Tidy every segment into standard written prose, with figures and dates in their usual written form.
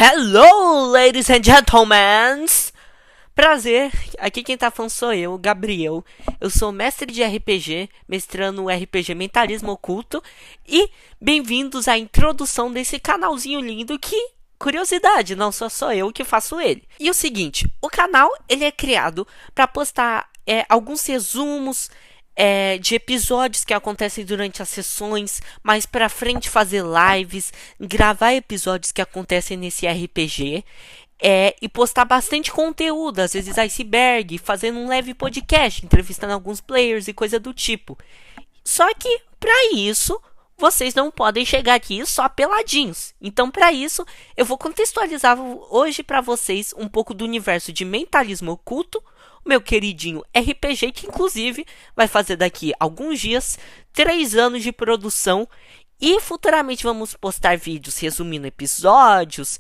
Hello, ladies and gentlemen! Prazer, aqui quem tá falando sou eu, Gabriel. Eu sou mestre de RPG, mestrando o RPG Mentalismo Oculto. E bem-vindos à introdução desse canalzinho lindo que, curiosidade, não sou só eu que faço ele. E o seguinte, o canal ele é criado para postar alguns resumos de episódios que acontecem durante as sessões, mais pra frente fazer lives, gravar episódios que acontecem nesse RPG e postar bastante conteúdo, às vezes iceberg, fazendo um leve podcast, entrevistando alguns players e coisa do tipo. Só que pra isso vocês não podem chegar aqui só peladinhos. Então pra isso eu vou contextualizar hoje pra vocês um pouco do universo de Mentalismo Oculto, meu queridinho RPG, que inclusive vai fazer daqui alguns dias 3 anos de produção. E futuramente vamos postar vídeos resumindo episódios,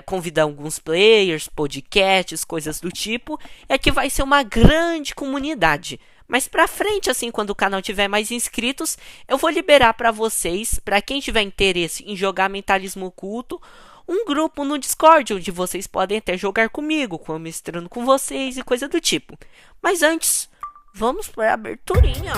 convidar alguns players, podcasts, coisas do tipo. Que vai ser uma grande comunidade. Mas pra frente, assim, quando o canal tiver mais inscritos, eu vou liberar pra vocês, pra quem tiver interesse em jogar Mentalismo Oculto, um grupo no Discord, onde vocês podem até jogar comigo, mestrando com vocês e coisa do tipo. Mas antes, vamos para a aberturinha.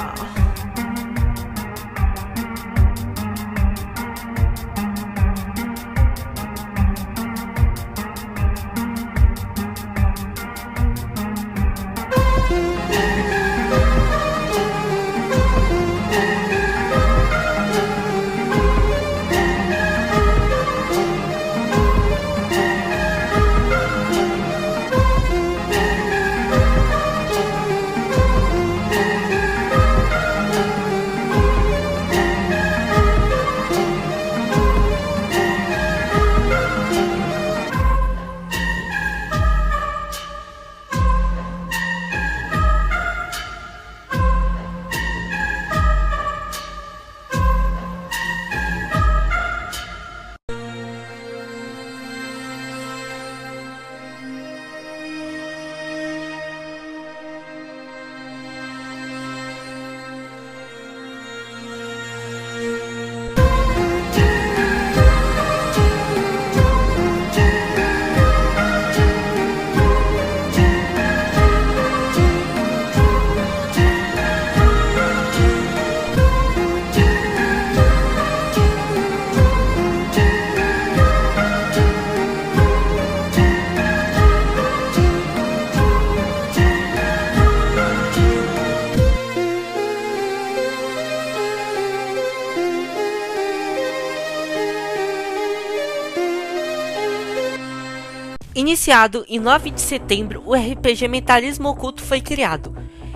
Iniciado em 9 de setembro, o RPG Mentalismo Oculto foi criado.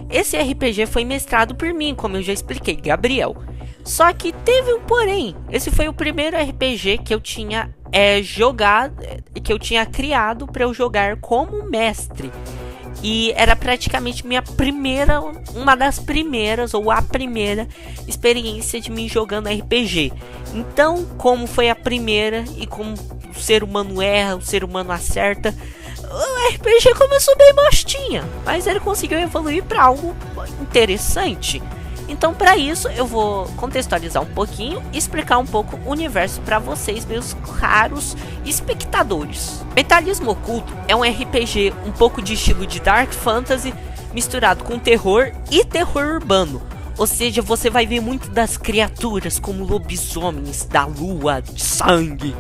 Esse RPG foi mestrado por mim, como eu já expliquei, Gabriel. Só que teve um porém. Esse foi o primeiro RPG que eu tinha que eu tinha criado para eu jogar como mestre. E era praticamente uma das primeiras, ou a primeira experiência de mim jogando RPG. Então, como foi a primeira e como o ser humano erra, o ser humano acerta, o RPG começou bem bostinha, mas ele conseguiu evoluir para algo interessante. Então, para isso, eu vou contextualizar um pouquinho e explicar um pouco o universo para vocês, meus caros espectadores. Mentalismo Oculto é um RPG um pouco de estilo de Dark Fantasy, misturado com terror e terror urbano. Ou seja, você vai ver muito das criaturas como lobisomens da lua, de sangue.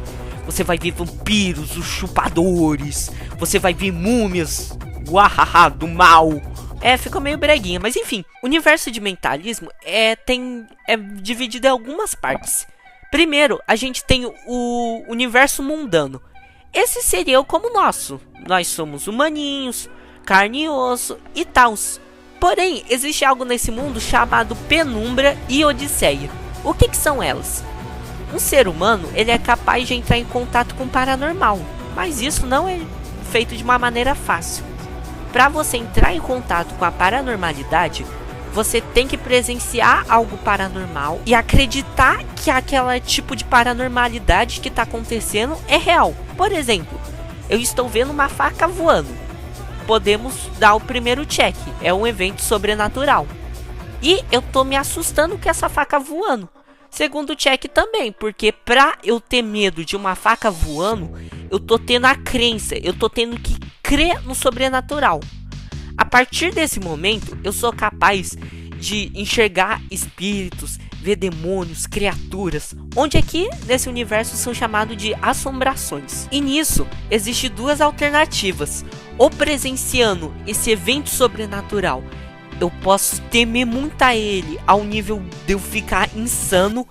Você vai ver vampiros, os chupadores. Você vai ver múmias, uahaha, do mal. Ficou meio breguinha, mas enfim. O universo de mentalismo é dividido em algumas partes. Primeiro, a gente tem o universo mundano. Esse seria como o nosso. Nós somos humaninhos, carne e osso e tals. Porém, existe algo nesse mundo chamado Penumbra e Odisseia. O que são elas? Um ser humano ele é capaz de entrar em contato com o paranormal, mas isso não é feito de uma maneira fácil. Para você entrar em contato com a paranormalidade, você tem que presenciar algo paranormal e acreditar que aquele tipo de paranormalidade que está acontecendo é real. Por exemplo, eu estou vendo uma faca voando. Podemos dar o primeiro check, é um evento sobrenatural. E eu tô me assustando com essa faca voando. Segundo check também, porque pra eu ter medo de uma faca voando, eu tô tendo a crença, eu tô tendo que crer no sobrenatural. A partir desse momento, eu sou capaz de enxergar espíritos, ver demônios, criaturas, onde aqui nesse universo são chamados de assombrações. E nisso, existem duas alternativas. Ou presenciando esse evento sobrenatural, eu posso temer muito a ele ao nível de eu ficar insano,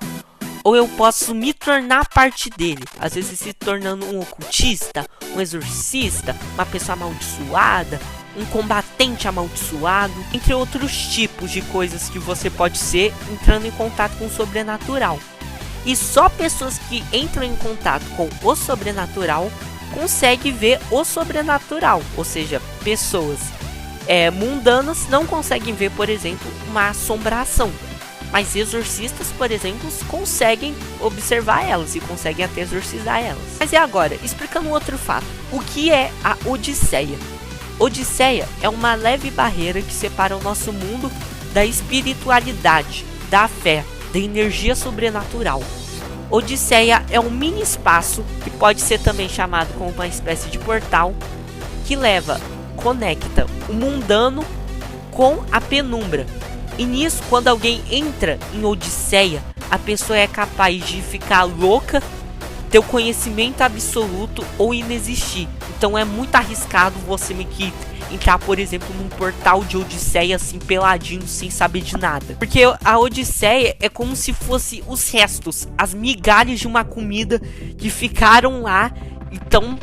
ou eu posso me tornar parte dele, às vezes se tornando um ocultista, um exorcista, uma pessoa amaldiçoada, um combatente amaldiçoado, entre outros tipos de coisas que você pode ser entrando em contato com o sobrenatural. E só pessoas que entram em contato com o sobrenatural conseguem ver o sobrenatural, ou seja, pessoas mundanas não conseguem ver, por exemplo, uma assombração, mas exorcistas, por exemplo, conseguem observar elas e conseguem até exorcizar elas. Mas e agora, explicando outro fato, o que é a Odisseia? Odisseia é uma leve barreira que separa o nosso mundo da espiritualidade, da fé, da energia sobrenatural. Odisseia é um mini espaço, que pode ser também chamado como uma espécie de portal, que conecta o mundano com a penumbra. E nisso, quando alguém entra em Odisseia, a pessoa é capaz de ficar louca, ter o conhecimento absoluto ou inexistir. Então é muito arriscado você meio que entrar, por exemplo, num portal de Odisseia assim peladinho, sem saber de nada. Porque a Odisseia é como se fosse os restos, as migalhas de uma comida que ficaram lá e estão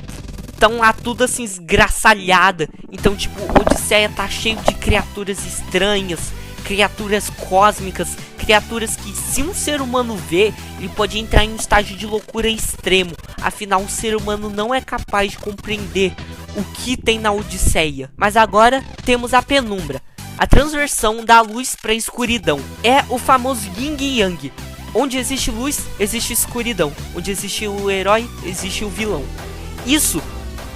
lá tudo assim esgraçalhada. Então tipo, Odisseia tá cheio de criaturas estranhas, criaturas cósmicas, criaturas que se um ser humano vê, ele pode entrar em um estágio de loucura extremo. Afinal, o ser humano não é capaz de compreender o que tem na Odisseia. Mas agora temos a penumbra, a transversão da luz para a escuridão. É o famoso yin e yang. Onde existe luz, existe escuridão. Onde existe o herói, existe o vilão. Isso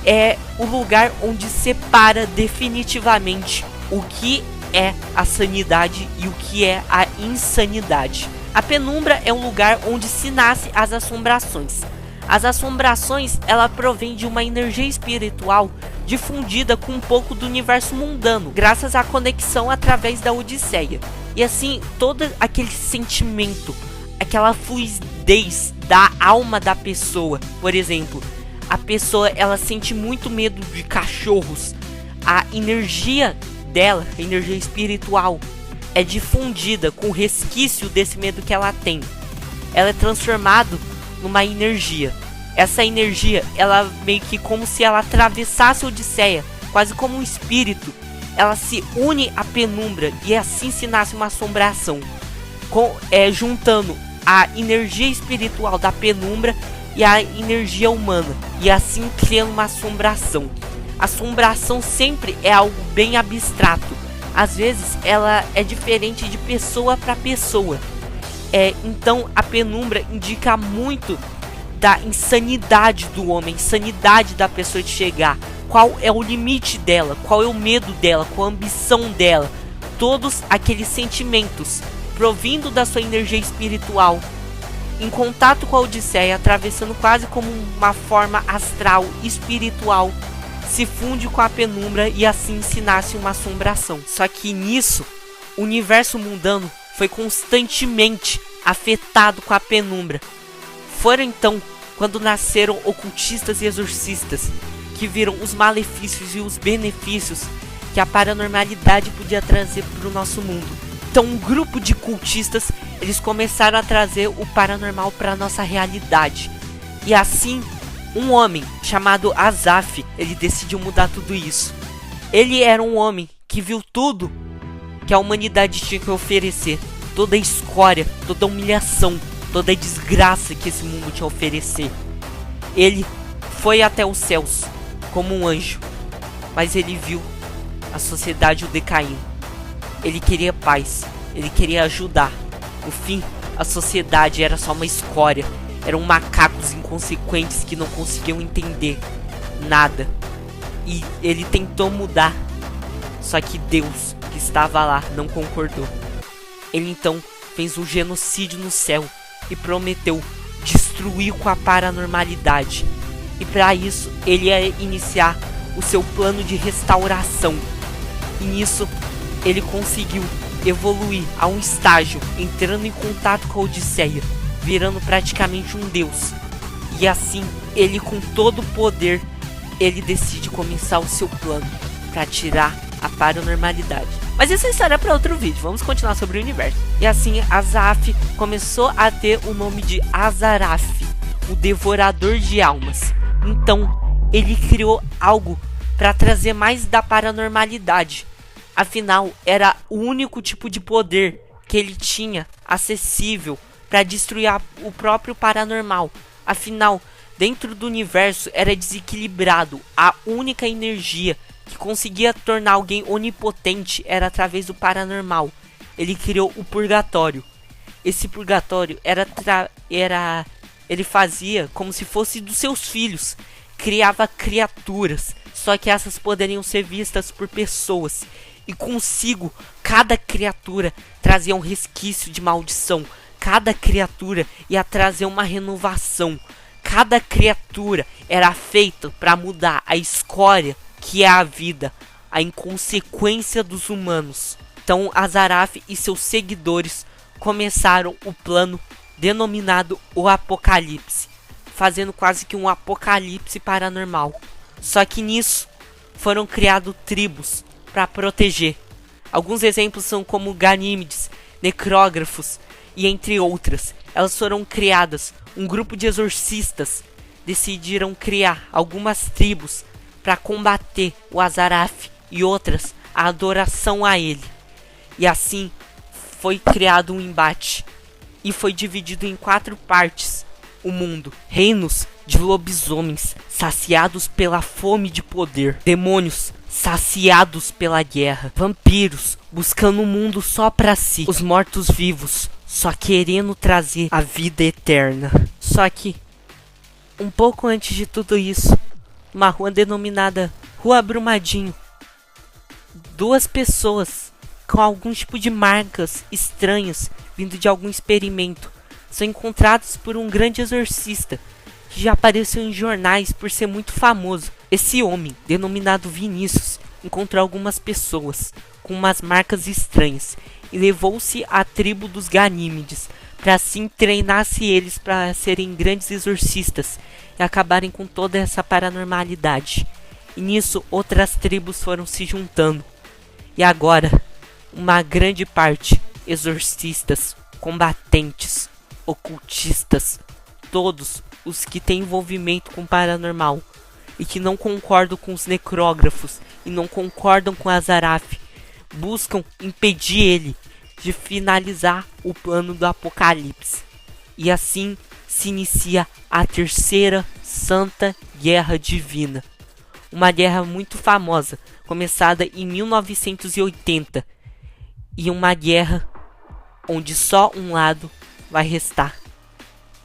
é o lugar onde separa definitivamente o que é a sanidade e o que é a insanidade. A penumbra é um lugar onde se nasce as assombrações. As assombrações, ela provém de uma energia espiritual difundida com um pouco do universo mundano, graças à conexão através da Odisseia. E assim, todo aquele sentimento, aquela fluidez da alma da pessoa. Por exemplo, a pessoa, ela sente muito medo de cachorros. A energia dela, a energia espiritual, é difundida com o resquício desse medo que ela tem. Ela é transformada numa energia. Essa energia, ela meio que como se ela atravessasse a Odisseia, quase como um espírito. Ela se une à penumbra e assim se nasce uma assombração, juntando a energia espiritual da penumbra e a energia humana, e assim criando uma assombração. Assombração sempre é algo bem abstrato. Às vezes ela é diferente de pessoa para pessoa. Então a penumbra indica muito da insanidade do homem, insanidade da pessoa de chegar. Qual é o limite dela, qual é o medo dela, qual a ambição dela. Todos aqueles sentimentos provindo da sua energia espiritual, em contato com a Odisseia, atravessando quase como uma forma astral, espiritual, se funde com a penumbra e assim se nasce uma assombração. Só que nisso, o universo mundano foi constantemente afetado com a penumbra. Foram então quando nasceram ocultistas e exorcistas, que viram os malefícios e os benefícios que a paranormalidade podia trazer para o nosso mundo. Então um grupo de cultistas, eles começaram a trazer o paranormal para a nossa realidade. E assim, um homem chamado Asaf, ele decidiu mudar tudo isso. Ele era um homem que viu tudo que a humanidade tinha que oferecer. Toda a escória, toda a humilhação, toda a desgraça que esse mundo tinha a oferecer. Ele foi até os céus como um anjo, mas ele viu a sociedade decaindo. Ele queria paz, ele queria ajudar. No fim, a sociedade era só uma escória. Eram macacos inconsequentes que não conseguiam entender nada. E ele tentou mudar, só que Deus, que estava lá, não concordou. Ele então fez um genocídio no céu e prometeu destruir com a paranormalidade. E para isso ele ia iniciar o seu plano de restauração. E nisso ele conseguiu evoluir a um estágio, entrando em contato com a Odisseia, virando praticamente um deus. E assim, ele com todo o poder, ele decide começar o seu plano para tirar a paranormalidade. Mas isso é história para outro vídeo, vamos continuar sobre o universo. E assim, Azaf começou a ter o nome de Azarath, o Devorador de Almas. Então, ele criou algo para trazer mais da paranormalidade. Afinal, era o único tipo de poder que ele tinha acessível para destruir o próprio paranormal. Afinal, dentro do universo era desequilibrado. A única energia que conseguia tornar alguém onipotente era através do paranormal. Ele criou o purgatório. Esse purgatório ele fazia como se fosse dos seus filhos. Criava criaturas, só que essas poderiam ser vistas por pessoas. E consigo, cada criatura trazia um resquício de maldição. Cada criatura ia trazer uma renovação. Cada criatura era feita para mudar a escória que é a vida, a inconsequência dos humanos. Então Azarath e seus seguidores começaram o plano denominado o Apocalipse, fazendo quase que um apocalipse paranormal. Só que nisso foram criados tribos para proteger. Alguns exemplos são como Ganímedes, necrógrafos e entre outras. Elas foram criadas. Um grupo de exorcistas decidiram criar algumas tribos para combater o Azarath e outras a adoração a ele. E assim foi criado um embate e foi dividido em 4 partes o mundo: reinos de lobisomens saciados pela fome de poder, demônios saciados pela guerra, vampiros buscando um mundo só para si, os mortos-vivos só querendo trazer a vida eterna. Só que um pouco antes de tudo isso, uma rua denominada Rua Brumadinho, 2 pessoas com algum tipo de marcas estranhas vindo de algum experimento são encontrados por um grande exorcista que já apareceu em jornais por ser muito famoso. Esse homem, denominado Vinícius, encontrou algumas pessoas com umas marcas estranhas e levou-se à tribo dos Ganímedes para assim treinasse eles para serem grandes exorcistas e acabarem com toda essa paranormalidade. E nisso outras tribos foram se juntando. E agora, uma grande parte, exorcistas, combatentes, ocultistas, todos os que têm envolvimento com o paranormal e que não concordam com os necrógrafos e não concordam com Azarath, buscam impedir ele de finalizar o plano do Apocalipse. E assim se inicia a Terceira Santa Guerra Divina. Uma guerra muito famosa, começada em 1980. E uma guerra onde só um lado vai restar.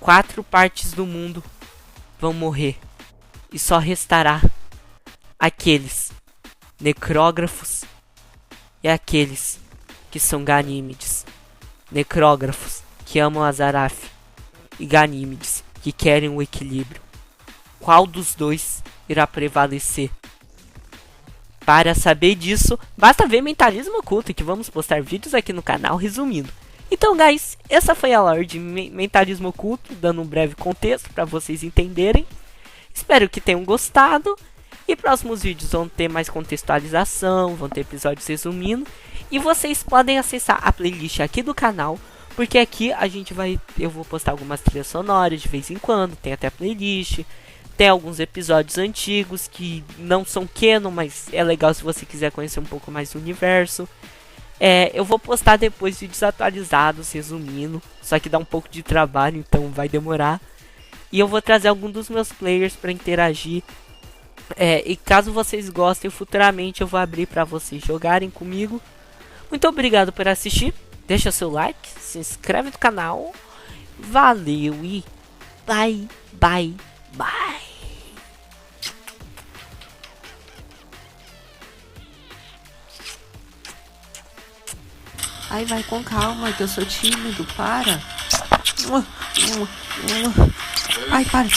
4 partes do mundo vão morrer. E só restará aqueles necrógrafos e aqueles que são Ganímedes. Necrógrafos que amam Azarath e Ganímedes que querem o equilíbrio. Qual dos dois irá prevalecer? Para saber disso, basta ver Mentalismo Oculto, que vamos postar vídeos aqui no canal resumindo. Então, guys, essa foi a lore de Mentalismo Oculto, dando um breve contexto para vocês entenderem. Espero que tenham gostado. E próximos vídeos vão ter mais contextualização, vão ter episódios resumindo. E vocês podem acessar a playlist aqui do canal, porque aqui eu vou postar algumas trilhas sonoras de vez em quando, tem até playlist. Tem alguns episódios antigos que não são canon, mas é legal se você quiser conhecer um pouco mais do universo. Eu vou postar depois vídeos atualizados, resumindo. Só que dá um pouco de trabalho, então vai demorar. E eu vou trazer algum dos meus players para interagir. E caso vocês gostem, futuramente eu vou abrir para vocês jogarem comigo. Muito obrigado por assistir. Deixa seu like, se inscreve no canal. Valeu e bye, bye, bye. Ai, vai com calma, que eu sou tímido, para. Ai, para.